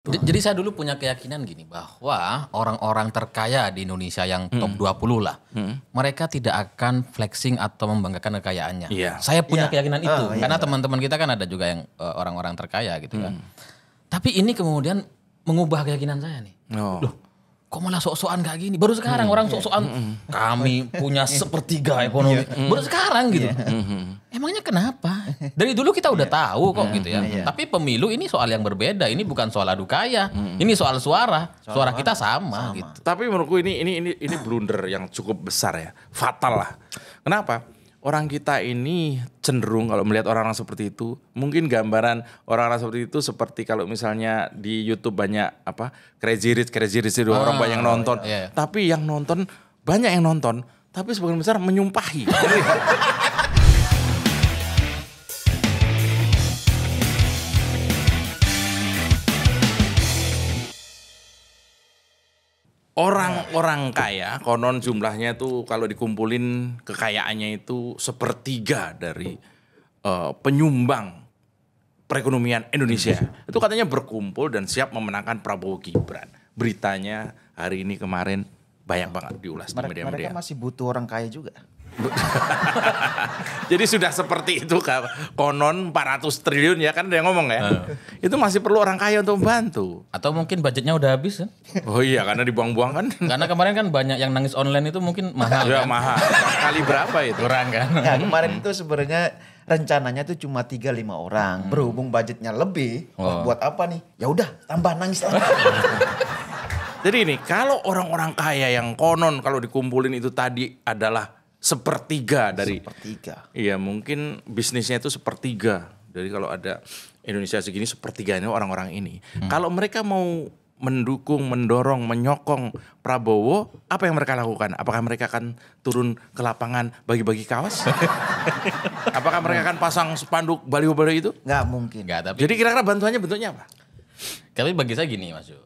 Jadi saya dulu punya keyakinan gini, bahwa orang-orang terkaya di Indonesia yang top 20 lah, mereka tidak akan flexing atau membanggakan kekayaannya. Iya. Saya punya keyakinan itu, karena teman-teman kita kan ada juga yang orang-orang terkaya gitu kan. Tapi ini kemudian mengubah keyakinan saya nih. Loh, kok malah sok-sokan kayak gini? Baru sekarang orang sok-sokan kami punya sepertiga ekonomi. Baru sekarang gitu. Emangnya kenapa? Dari dulu kita udah tahu kok gitu ya. Tapi pemilu ini soal yang berbeda. Ini bukan soal adu kaya. Ini soal suara. Suara kita sama gitu. Tapi menurutku ini blunder yang cukup besar ya. Fatal lah. Kenapa? Orang kita ini cenderung kalau melihat orang-orang seperti itu, mungkin gambaran orang-orang seperti itu seperti kalau misalnya di YouTube banyak crazy rich itu orang banyak yang nonton. Tapi yang nonton banyak yang nonton, tapi sebagian besar menyumpahi. Orang-orang kaya, konon jumlahnya itu kalau dikumpulin kekayaannya itu sepertiga dari penyumbang perekonomian Indonesia. Itu katanya berkumpul dan siap memenangkan Prabowo Gibran. Beritanya hari ini kemarin banyak banget diulas di media-media. Mereka masih butuh orang kaya juga. Jadi sudah seperti itu konon 400 triliun ya kan ada yang ngomong ya. Itu masih perlu orang kaya untuk membantu. Atau mungkin budgetnya udah habis kan? Oh iya karena dibuang-buang kan. Karena kemarin kan banyak yang nangis online itu mungkin mahal Ya kan? mahal. Kali berapa itu? Kurang kan? Ya, kemarin itu sebenarnya rencananya tuh cuma 3-5 orang. Berhubung budgetnya lebih, buat apa nih? Ya udah, tambah nangis lagi. Jadi ini kalau orang-orang kaya yang konon kalau dikumpulin itu tadi adalah sepertiga dari iya mungkin bisnisnya itu sepertiga dari kalau ada Indonesia segini sepertiganya orang-orang ini. Kalau mereka mau mendukung, mendorong, menyokong Prabowo, apa yang mereka lakukan? Apakah mereka akan turun ke lapangan bagi-bagi kaos? Apakah mereka akan pasang spanduk baliho-baliho itu? Nggak mungkin. Nggak, tapi Jadi kira-kira bantuannya bentuknya apa? Tapi bagi saya gini Mas Yu,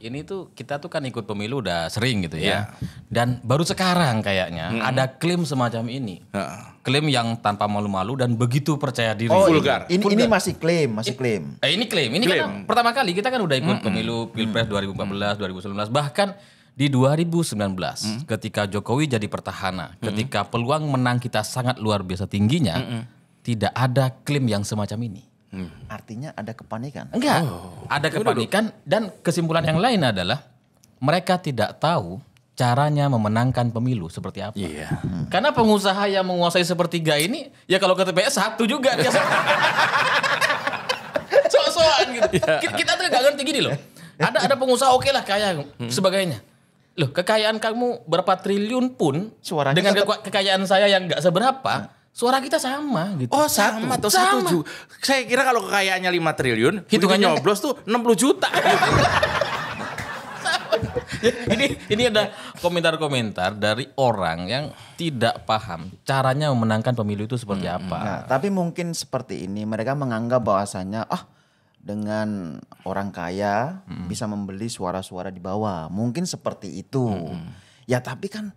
ini tuh kita tuh kan ikut pemilu udah sering gitu ya. Dan baru sekarang kayaknya ada klaim semacam ini. Klaim yang tanpa malu-malu dan begitu percaya diri. Vulgar. Ini masih klaim, Ini klaim. Ini kan pertama kali kita kan udah ikut pemilu Pilpres 2014, 2019, bahkan di 2019 ketika Jokowi jadi petahana, ketika peluang menang kita sangat luar biasa tingginya, tidak ada klaim yang semacam ini. Artinya ada kepanikan. Enggak, ada kepanikan dan kesimpulan yang lain adalah mereka tidak tahu caranya memenangkan pemilu seperti apa. Karena pengusaha yang menguasai sepertiga ini, ya kalau ke TPS satu juga dia. So-soan gitu. Kita tuh gak ngerti gini loh. Ada pengusaha oke lah kaya sebagainya. Loh kekayaan kamu berapa triliun pun suaranya dengan kekayaan saya yang gak seberapa. Suara kita sama gitu. Oh sama tuh 1 juta. Saya kira kalau kekayaannya 5 triliun, hitungannya nyoblos tuh 60 juta. Ini ada komentar-komentar dari orang yang tidak paham caranya memenangkan pemilu itu seperti apa. Nah, tapi mungkin seperti ini mereka menganggap bahwasanya dengan orang kaya bisa membeli suara-suara di bawah. Mungkin seperti itu. Ya tapi kan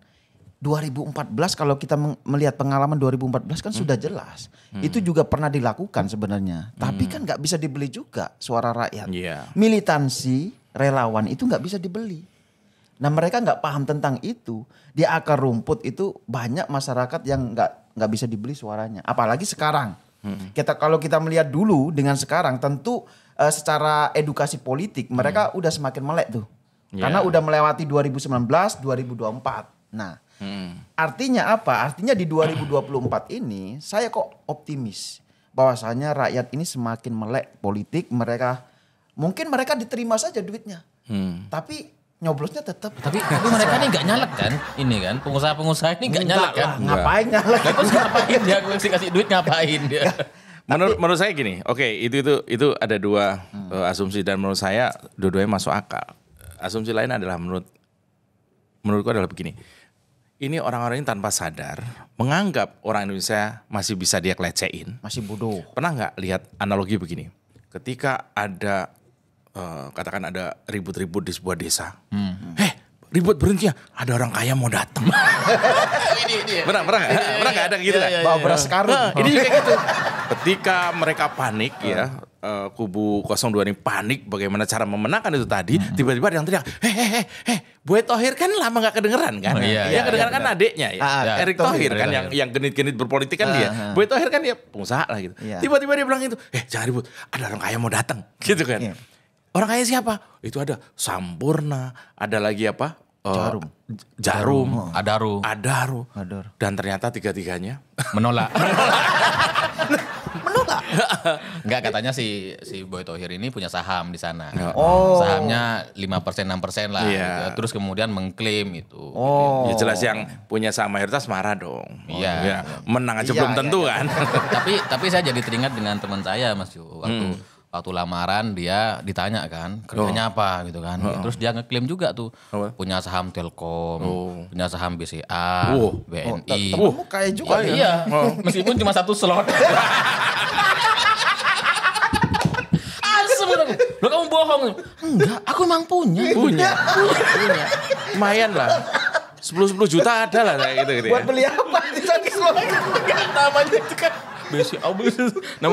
2014 kalau kita melihat pengalaman 2014 kan sudah jelas. Itu juga pernah dilakukan sebenarnya. Tapi kan gak bisa dibeli juga suara rakyat. Militansi, relawan itu gak bisa dibeli. Nah mereka gak paham tentang itu. Di akar rumput itu banyak masyarakat yang gak bisa dibeli suaranya. Apalagi sekarang. Kalau kita melihat dulu dengan sekarang tentu secara edukasi politik mereka udah semakin melek tuh. Karena udah melewati 2019, 2024. Nah artinya apa? Artinya di 2024 ini saya kok optimis bahwasanya rakyat ini semakin melek politik. Mungkin mereka diterima saja duitnya, tapi nyoblosnya tetap. Tapi mereka ini nggak nyalek kan? Ini kan pengusaha-pengusaha ini nggak nyalek kan? Ngapain nyalek? Terus ngapain dia? Gue kasih duit ngapain dia? Menurut saya gini, itu ada dua asumsi dan menurut saya dua-duanya masuk akal. Asumsi lain adalah menurutku adalah begini. Ini orang-orang ini tanpa sadar menganggap orang Indonesia masih bisa dia kelecehin. Masih bodoh. Pernah nggak lihat analogi begini? Ketika ada katakan ada ribut-ribut di sebuah desa. Ribut berhenti ya, ada orang kaya mau datang. Pernah nggak ada gitu kan? Bawa beras karung. Ini juga gitu. Ketika mereka panik ya, kubu 02 ini panik bagaimana cara memenangkan itu tadi, tiba-tiba ada yang teriak, Boy Thohir kan lama gak kedengeran kan? Yang kedengeran kan adiknya ya, Erick Thohir kan yang genit-genit berpolitik kan dia. Boy Thohir kan dia pengusaha lah gitu. Tiba-tiba dia bilang itu, jangan ribut, ada orang kaya mau datang gitu kan. Orang kaya siapa? Itu ada Sampurna, ada lagi apa? Jarum, Adaru. Dan ternyata tiga-tiganya menolak. Enggak, katanya si Boy Thohir ini punya saham di sana. Sahamnya 5% 6% lah. Gitu. Terus kemudian mengklaim itu. Ya jelas yang punya saham mayoritas marah dong. Ya, menang aja belum tentu kan. Tapi saya jadi teringat dengan teman saya Mas Ju. Waktu lamaran dia ditanya kan kerjanya apa gitu kan. Terus dia ngeklaim juga tuh punya saham Telkom, punya saham BCA, BNI. Kayak juga ya. Iya, meskipun cuma 1 slot. Lo kamu bohong? Enggak, aku emang punya. Lumayan lah. 10 juta ada lah kayak gitu Buat beli apa di sana slot? Namanya itu kan BCA. Nah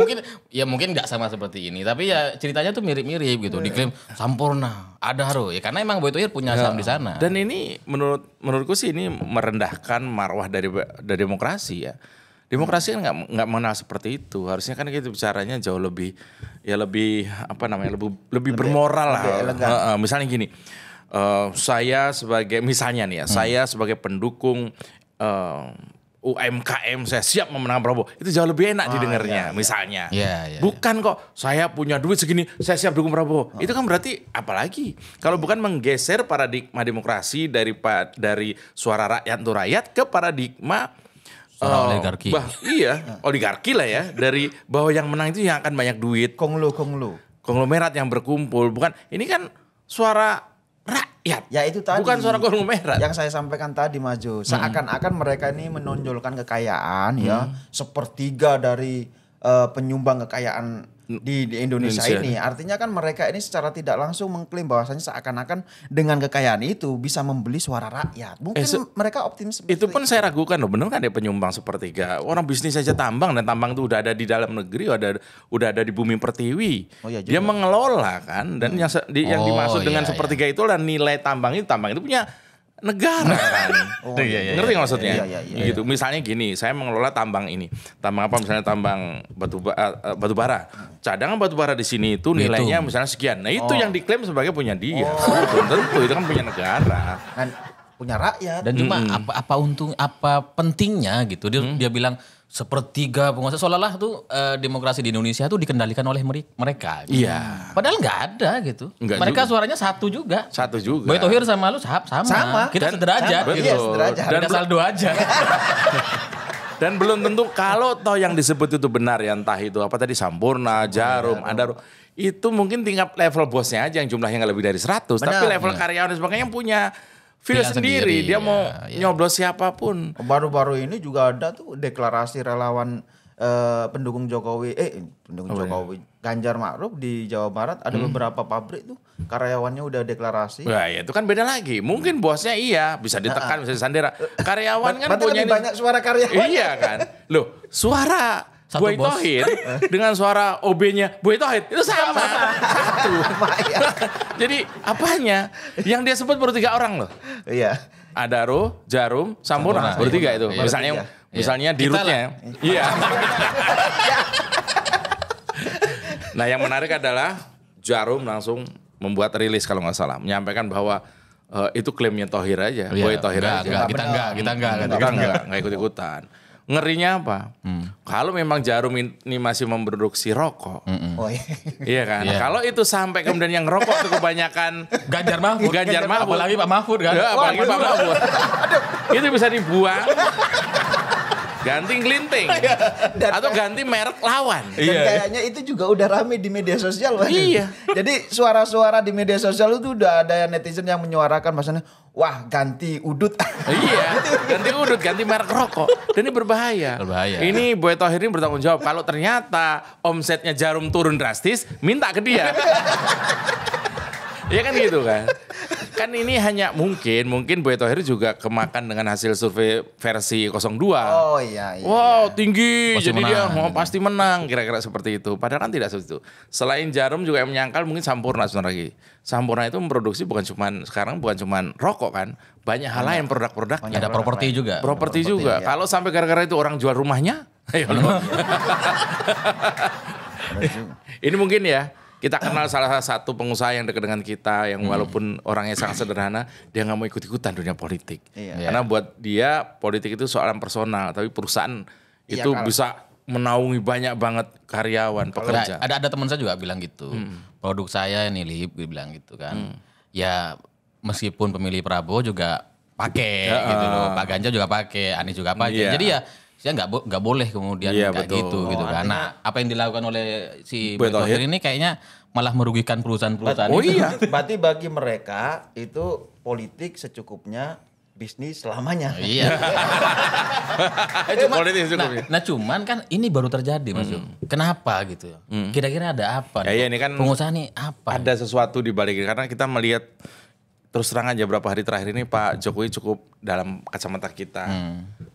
mungkin nggak sama seperti ini, tapi ya ceritanya tuh mirip-mirip gitu. Diklaim Sampurna, Adaru, ya karena emang Boy Thohir punya saham di sana. Dan ini menurutku sih ini merendahkan marwah dari demokrasi ya. Demokrasi kan nggak mengenal seperti itu. Harusnya kan kita bicaranya jauh lebih bermoral lah. Misalnya gini, saya sebagai misalnya nih ya, saya sebagai pendukung UMKM saya siap memenangkan Prabowo. Itu jauh lebih enak didengarnya misalnya. Bukan kok saya punya duit segini saya siap dukung Prabowo. Itu kan berarti apalagi kalau bukan menggeser paradigma demokrasi dari suara rakyat untuk rakyat ke paradigma oligarki. Oligarki lah ya. Dari bahwa yang menang itu yang akan banyak duit. Konglomerat yang berkumpul. Bukan, ini kan suara rakyat. Ya itu tadi. Bukan suara konglomerat. Yang saya sampaikan tadi Maju. Seakan-akan mereka ini menonjolkan kekayaan ya. Sepertiga dari penyumbang kekayaan di Indonesia ini. Artinya kan mereka ini secara tidak langsung mengklaim bahwasanya seakan-akan dengan kekayaan itu bisa membeli suara rakyat. Mungkin mereka optimis itu pun saya ragukan loh, benar kan dia penyumbang sepertiga. Orang bisnis saja tambang, dan tambang itu udah ada di dalam negeri, udah ada di bumi pertiwi. Dia mengelola kan, dan yang dimaksud dengan sepertiga itu adalah nilai tambang itu punya negara kan. Ngerti nggak maksudnya? Gitu. Misalnya gini, saya mengelola tambang ini. Tambang apa? Misalnya tambang batu bara. Cadangan batu bara di sini itu nilainya misalnya sekian. Nah, itu yang diklaim sebagai punya dia. Belum tentu, itu kan punya negara. Dan punya rakyat. Dan cuma apa pentingnya gitu. Dia bilang sepertiga penguasa, seolah-olah tuh demokrasi di Indonesia tuh dikendalikan oleh mereka. Gitu. Iya. Padahal nggak ada gitu. Mereka suaranya satu juga. Boy Thohir sama lu sama. Kita sederajat gitu. Iya, sederajat. Dan saldo aja. Dan belum tentu kalau toh yang disebut itu benar ya, entah itu apa tadi Sampurna, Jarum, Adaru. Itu mungkin tingkat level bosnya aja yang jumlahnya nggak lebih dari 100. Tapi level karyawan dan sebagainya punya feel sendiri. Dia mau nyoblos siapapun. Baru-baru ini juga ada tuh deklarasi relawan pendukung Jokowi, Ganjar Ma'ruf di Jawa Barat. Ada beberapa pabrik tuh karyawannya udah deklarasi. Wah ya itu kan beda lagi. Mungkin bosnya bisa ditekan, bisa disandera. Karyawan kan punya lebih banyak suara karyawan. Iya kan. Loh, suara Boy Thohir dengan suara OB-nya Boy Thohir itu sama. Satu. Jadi apanya? Yang dia sebut baru 3 orang loh. Iya. Adaru, Jarum, Sampurna. Baru 3 itu. Misalnya di rootnya. Iya. Nah yang menarik adalah Jarum langsung membuat rilis kalau nggak salah. Menyampaikan bahwa itu klaimnya Thohir aja. Boy Thohir aja. Kita enggak ikut-ikutan. Ngerinya apa? Kalau memang Jarum ini masih memproduksi rokok. Iya kan? Kalau itu sampai kemudian yang rokok itu kebanyakan Ganjar Mahfud. Apalagi Pak Mahfud kan? Apalagi Pak Mahfud. Itu bisa dibuang. Ganti gelinting. Atau ganti merek lawan. Dan kayaknya itu juga udah rame di media sosial. Iya. Jadi suara-suara di media sosial itu udah ada netizen yang menyuarakan maksudnya, wah ganti udut. Iya, ganti udut, ganti merek rokok. Dan ini berbahaya. Ini Boy Thohir ini bertanggung jawab. Kalau ternyata omsetnya Jarum turun drastis, minta ke dia. Ya kan gitu kan. Kan ini hanya mungkin Boy Thohir juga kemakan dengan hasil survei versi 02. Oh iya. Wow tinggi, Pasti jadi dia menang. pasti menang, kira-kira seperti itu. Padahal kan tidak seperti itu. Selain Jarum juga yang menyangkal mungkin Sampurna sebentar lagi. Sampurna itu memproduksi bukan cuman rokok kan, banyak hal lain produk-produknya. Ada properti juga. Properti juga. ya. Kalau sampai gara-gara itu orang jual rumahnya, ayo loh. Ini mungkin ya. Kita kenal salah satu pengusaha yang dekat dengan kita, yang walaupun orangnya sangat sederhana, dia nggak mau ikut-ikutan dunia politik. Iya. Karena buat dia politik itu soalan personal, tapi perusahaan itu bisa menaungi banyak banget karyawan, pekerja. Ada teman saya juga bilang gitu. Produk saya ini Lip, dia bilang gitu kan. Ya meskipun pemilih Prabowo juga pakai gitu loh. Pak Ganjar juga pakai, Anies juga pakai. Iya. Jadi ya saya nggak boleh kemudian Iya, kayak betul. gitu kan. Nah, apa yang dilakukan oleh si Boy Boy Thohir Thohir ini kayaknya malah merugikan perusahaan-perusahaan Oh itu. iya. Berarti bagi mereka itu politik secukupnya, bisnis selamanya. Iya. Politik secukupnya. Nah cuman kan ini baru terjadi Mas Yum. Kenapa gitu? Kira-kira ada apa? Ya, ini kan pengusaha nih apa? Ada sesuatu di balik ini, karena kita melihat terus terang aja beberapa hari terakhir ini Pak Jokowi cukup dalam kacamata kita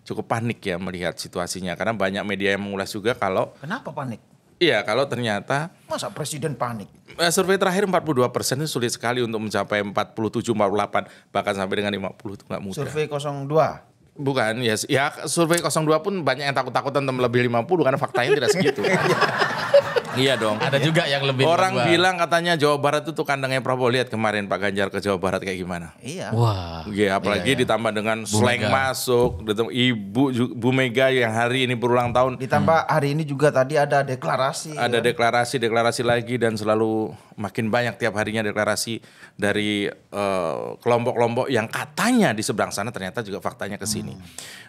cukup panik ya melihat situasinya, karena banyak media yang mengulas juga kalau Kenapa panik? iya kalau ternyata Masa presiden panik? survei terakhir 42% itu sulit sekali untuk mencapai 47, 48 bahkan sampai dengan 50 itu nggak mudah. Survei 02. Bukan ya survei 02 pun banyak yang takut-takutan lebih 50 karena faktanya tidak segitu. Iya dong. Ada juga yang lebih Orang luar. bilang katanya Jawa Barat itu kandangnya Prabowo. Lihat kemarin Pak Ganjar ke Jawa Barat kayak gimana. Iya. Wah. Iya, apalagi ditambah dengan slang Mega. masuk, ditambah Bu Mega yang hari ini berulang tahun. Ditambah hari ini juga tadi ada deklarasi. Ada deklarasi lagi dan selalu makin banyak tiap harinya deklarasi dari kelompok-kelompok yang katanya di seberang sana, ternyata juga faktanya ke sini.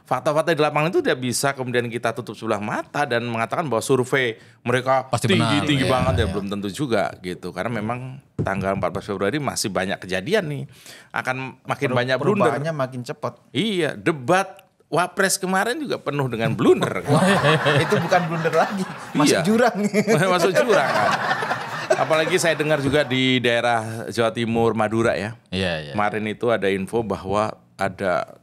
Fakta-fakta di lapangan itu tidak bisa kemudian kita tutup sebelah mata dan mengatakan bahwa survei mereka Pasti benar. tinggi Iya, banget ya, belum tentu juga gitu. Karena memang tanggal 14 Februari masih banyak kejadian nih. Akan makin banyak blunder. Perubahannya makin cepat. Iya, debat Wapres kemarin juga penuh dengan blunder. Itu bukan blunder lagi, masuk Iya. jurang. Masuk jurang kan. Apalagi saya dengar juga di daerah Jawa Timur, Madura ya. Iya. Kemarin itu ada info bahwa ada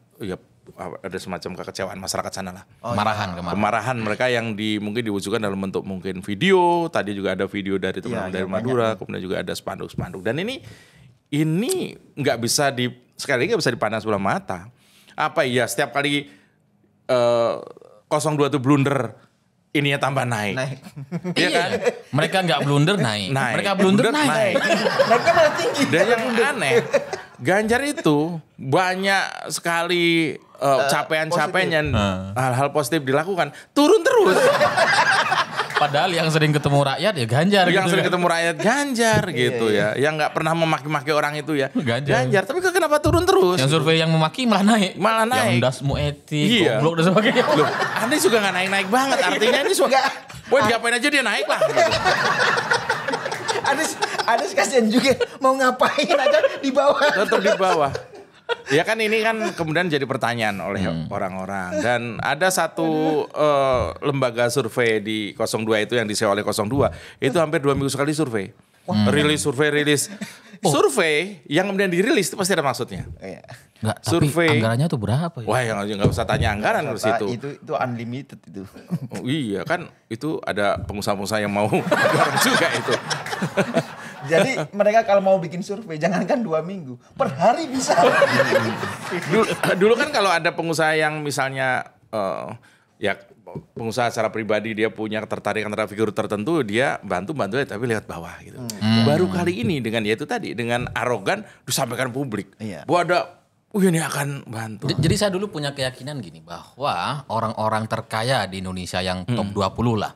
semacam kekecewaan masyarakat sana lah. Kemarahan kemarin. Kemarahan mereka yang mungkin diwujudkan dalam bentuk mungkin video. Tadi juga ada video dari teman-teman dari Madura, kemudian juga ada spanduk-spanduk. Dan ini nggak bisa sekali lagi nggak bisa dipandang sebelah mata. Apa iya setiap kali 02 itu blunder, ininya tambah naik. Iya kan? Mereka nggak blunder naik. Naik. Mereka blunder naik. Mereka malah tinggi. Dan yang aneh, Ganjar itu banyak sekali capaian-capaian, hal-hal positif dilakukan, turun terus. Padahal yang sering ketemu rakyat ya Ganjar. Yang gitu sering kan. ketemu rakyat Ganjar gitu ya, yang nggak pernah memaki-maki orang itu ya. Ganjar. Tapi kenapa turun terus? Yang survei yang memaki malah naik. Malah naik. Yang dasmu etik, Iya. goblok dan sebagainya. Loh, Anies juga nggak naik-naik banget. Artinya ini boy diapain aja dia naik lah. Gitu. Ada kasihan juga mau ngapain aja di bawah. Tetap di bawah. Ya kan ini kan kemudian jadi pertanyaan oleh orang-orang. Dan ada satu lembaga survei di 02 itu yang disewa oleh 02. Itu hampir 2 minggu sekali survei. Rilis. Survei yang kemudian dirilis itu pasti ada maksudnya. Iya. Enggak, tapi Survei. anggarannya tuh berapa ya? Wah yang nggak usah tanya anggaran ke situ. Itu unlimited itu. Oh, iya kan itu ada pengusaha-pengusaha yang mau dorong juga itu. Jadi mereka kalau mau bikin survei jangankan 2 minggu, per hari bisa. Dulu kan kalau ada pengusaha yang misalnya ya pengusaha secara pribadi dia punya ketertarikan terhadap figur tertentu, dia bantu tapi lewat bawah gitu. Baru kali ini dengan ya itu tadi dengan arogan disampaikan publik. Iya. Bahwa ada ini akan bantu. Jadi saya dulu punya keyakinan gini bahwa orang-orang terkaya di Indonesia yang top 20 lah,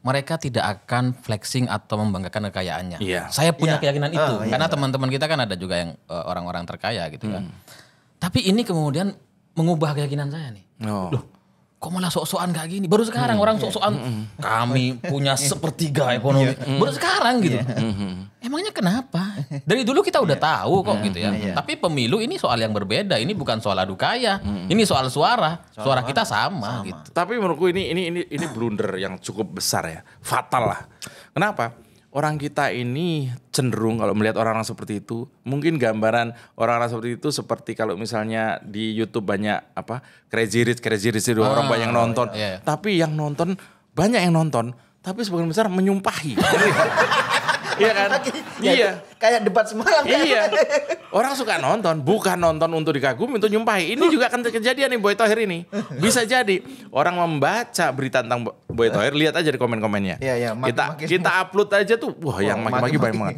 mereka tidak akan flexing atau membanggakan kekayaannya. Iya. Saya punya Iya. keyakinan itu Iya. karena teman-teman kita kan ada juga yang orang-orang terkaya gitu kan. Tapi ini kemudian mengubah keyakinan saya nih. Oh. Loh, kok malah sok-sokan kayak gini? Baru sekarang orang sok-sokan kami punya sepertiga ekonomi. Baru sekarang gitu. Emangnya kenapa? Dari dulu kita udah tahu kok gitu ya. Tapi pemilu ini soal yang berbeda. Ini bukan soal adu kaya. Ini soal suara. Suara kita sama gitu. Tapi menurutku ini blunder yang cukup besar ya, fatal lah. Kenapa? orang kita ini cenderung kalau melihat orang-orang seperti itu, mungkin gambaran orang-orang seperti itu seperti kalau misalnya di YouTube banyak Crazy Rich itu orang banyak yang nonton. Iya. Tapi yang nonton banyak yang nonton, tapi sebagian besar menyumpahi. Iya kan? Iya. Kayak debat semalam. Iya. Orang suka nonton, bukan nonton untuk dikagumi, untuk nyumpahi. Ini juga akan kejadian nih Boy Thohir ini. Bisa jadi orang membaca berita tentang Boy Thohir, lihat aja di komen-komennya. Iya, Kita upload aja tuh, wah yang maki-maki banyak banget.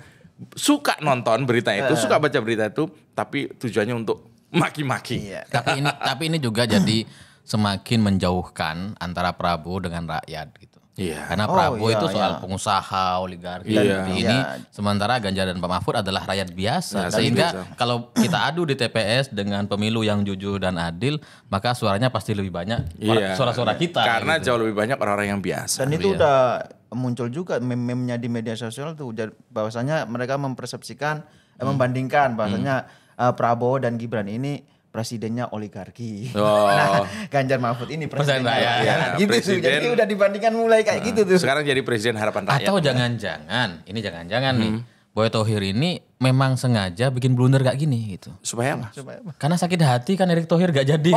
Suka nonton berita itu, suka baca berita itu, tapi tujuannya untuk maki-maki. Iya. Tapi ini juga jadi semakin menjauhkan antara Prabowo dengan rakyat gitu. Iya. Karena Prabowo itu soal pengusaha, oligarki. Ini sementara Ganjar dan Pak Mahfud adalah rakyat biasa. Sehingga kalau kita adu di TPS dengan pemilu yang jujur dan adil, maka suaranya pasti lebih banyak suara-suara kita. Karena jauh lebih banyak orang-orang yang biasa. Dan itu udah muncul juga meme-nya di media sosial tuh, bahwasanya mereka mempersepsikan, membandingkan bahwasanya Prabowo dan Gibran ini presidennya oligarki. Nah, Ganjar Mahfud ini presiden rakyat. Ya, gitu presiden, jadi udah dibandingkan mulai kayak gitu tuh. Sekarang jadi presiden harapan rakyat. Atau jangan-jangan nih, Boy Thohir ini memang sengaja bikin blunder kayak gini gitu. Supaya apa? Karena sakit hati kan Erick Thohir gak jadi.